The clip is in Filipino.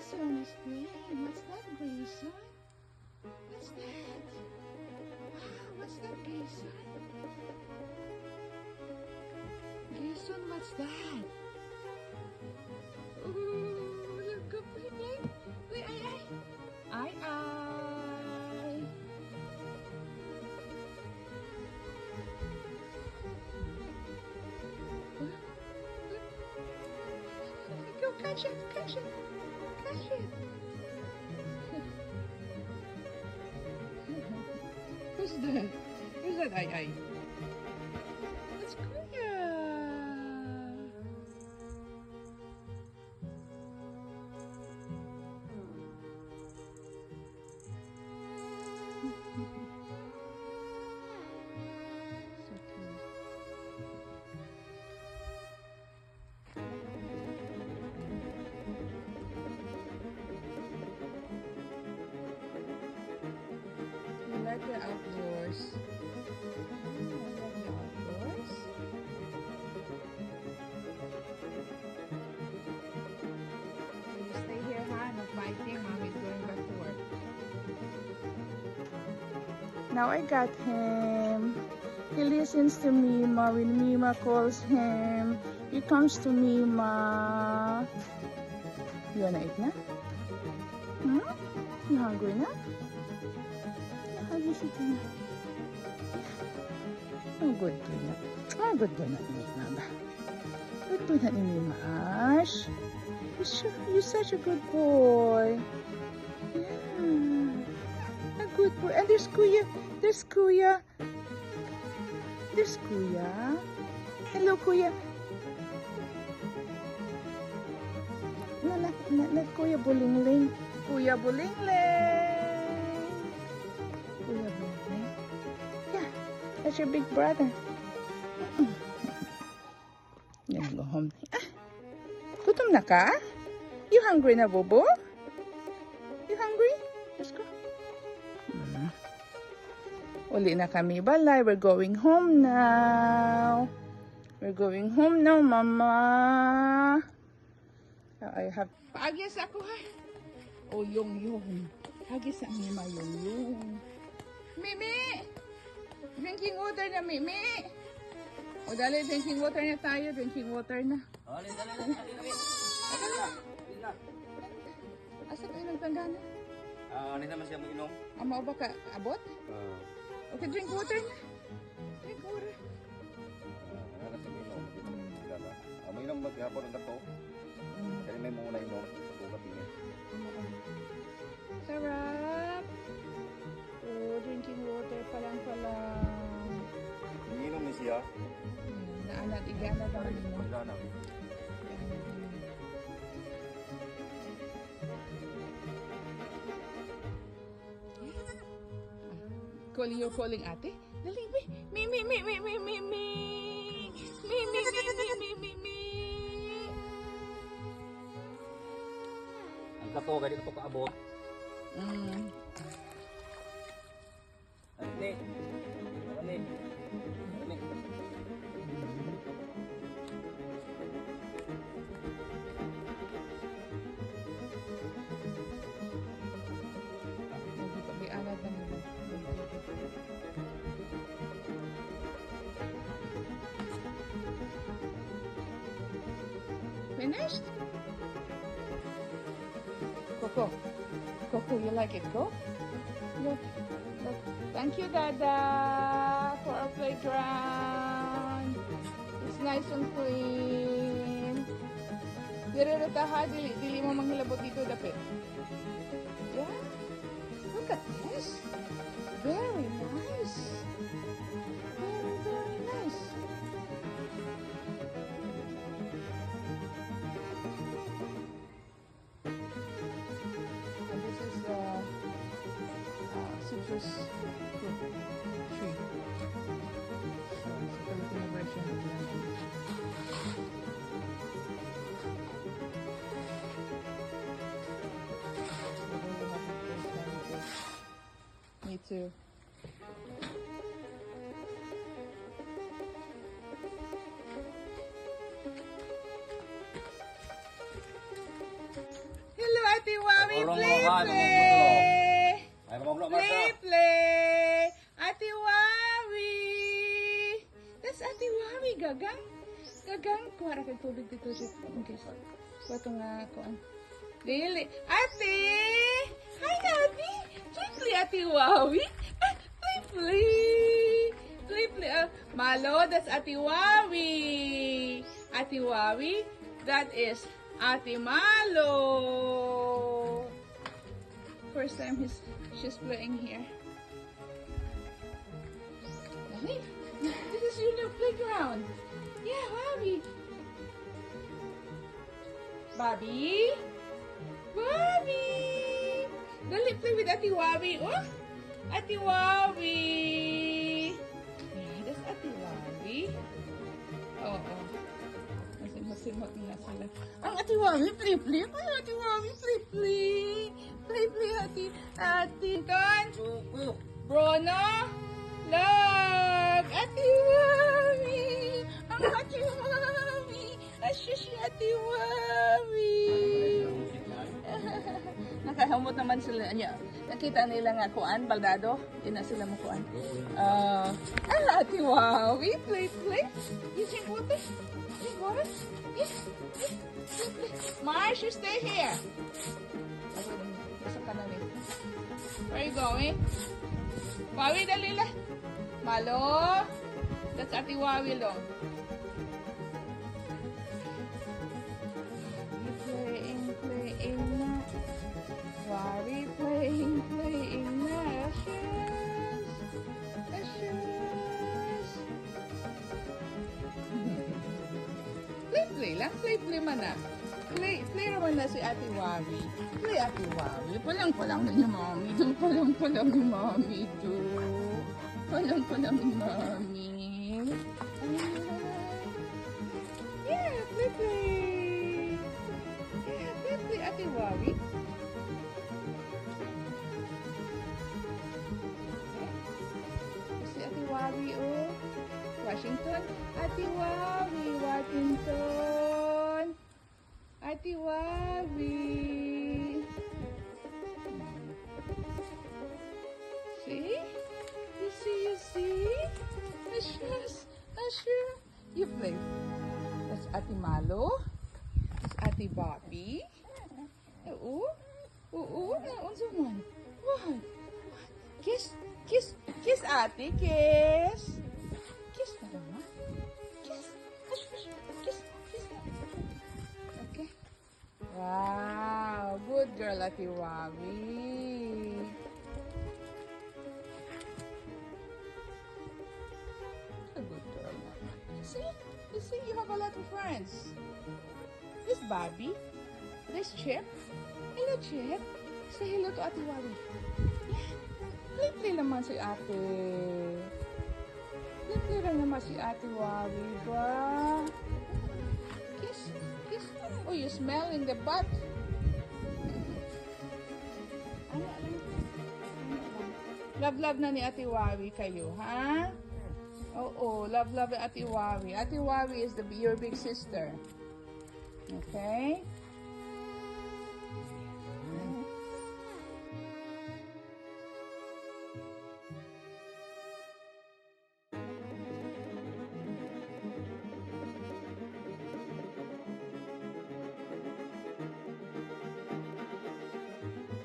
Grayson is playing. What's that, Grayson? What's that? Wow, what's that, Grayson? Grayson, what's that? Ooh, look up playing. Wait, ay. Go catch it, catch it, catch it. Who's that? Who's that? Ay. That's Kuya. So cute. You like the outdoors? You like the outdoors? You stay here, huh? No fighting. Mommy's going back to work. Now I got him. He listens to Mima. When Mima calls him, he comes to Mima. You wanna eat na? Hmm? You hungry na? Huggy si Tina. Oh, good boy na. Oh, good boy na ni Mama. Good boy na ni Mima, Ash. You're such a good boy. Yeah. A good boy. And there's Kuya. There's Kuya. There's Kuya. Hello, Kuya. Let Kuya Bulingling. Kuya Bulingling. Kuya Bulingling. Yeah, that's your big brother. Let's go home. Gutom na ka? You hungry na, Bobo? You hungry? Let's go. Uli na kami balay. We're going home now. We're going home now, Mama. I have... Paagis ako, ha? Oh, yung. Hagis ang Mima, yung. Mimi! Drinking water na, Mimi! O, dali, drinking water na tayo. Drinking water na. Dali. Asa ka ilang tanggana? Ano naman siya mo inom? Ama ba ka abot? Okay, drink water na. Drink water. Ano kasi mo inom? Mo inom maghapon ang gato. Kaya may muna inom. Sugat niya. Sarap. Oh, drinking water pa lang pala. Inom niya siya. Naanad, iganad naman mo. Iganad. You're calling ate? Dali, Mimi. Ang gato, kaya di ko kaabot. Dali. Ianad na mo. Finished? Coco, you like it? Go. Look. Thank you, Dada, for our playground. It's nice and clean. Direreta ha, dili mo manghilabot dito dapit. Yeah. Look at this. Very nice. Very nice. And this is citrus fruit tree. So it's a Filipino version of lemon. Me too. Hello, Ate play. Ay, mamablo, Play, Marta. play. Ate Wawi. That's Ate Wawi, gagang. Gagang. Kuha ra kay tubig dito. Okay. Wato nga kuan. Dili. Ate! Hi, Ate! Play, play, Ate Wawi. Ah, play, play. Play, play. Malo, that's Ate Wawi. Ate Wawi, that is Ate Malo. First time she's playing here. Dali. This is your new playground. Yeah, Bobby. Bobby? Bobby! Dali, play with Ate Wawi. Oh! Ate Wawi! Yeah, that's Ate Wawi. Oo. Masimot na sila. Ang Ate Wawi, play, play. Ay, Ate Wawi, play, play. Play, play, Ate. Ton! Bruno! Lag! Ate Wawi! Ang Ate Wawi! Asya si Ate Wawi! Nakahamot naman sila niya. Nakita nila nga kuan, baldado. Di na sila mo kuan. Ate Wawi! Play, play. You drink water? Drink water? Yes. Play, play. Marsh, you stay here. Basta ka na rin. Where are you going? Wawi, dali lang. Malo. That's Ate Wawi long. Playing na. Wawi, playing na. Ashes. Play lang. Play man na. Play naman na si Ate Wawi. Play Ate Wawi. Palang na niya mami. Palang ni mami to. Palang ni mami. Yeah, play. Yeah, play Ate Wawi. Si Ate Wawi, oh. Washington. Ate Wawi, Washington. Ate Wawi. See? You see? Ashes. You play. That's Ate Malo. That's Ate Bobby. Oo. Unsa man? What? Kiss, Ate, kiss. Kiss na naman. Kiss. Kiss. Okay. Wow, good girl, Ate Wawi. A good girl, Mama. You see, you have a lot of friends. This Bobby. This Chip. Hello, Chip. Say hello to Ate Wawi. Yeah. Play naman si Ate. Play lang naman si Ate Wawi, ba? Kiss. Oh, you smell in the butt. Love na ni Ate Wawi kayo, ha? Oo, love Ate Wawi. Ate Wawi is your big sister. Okay?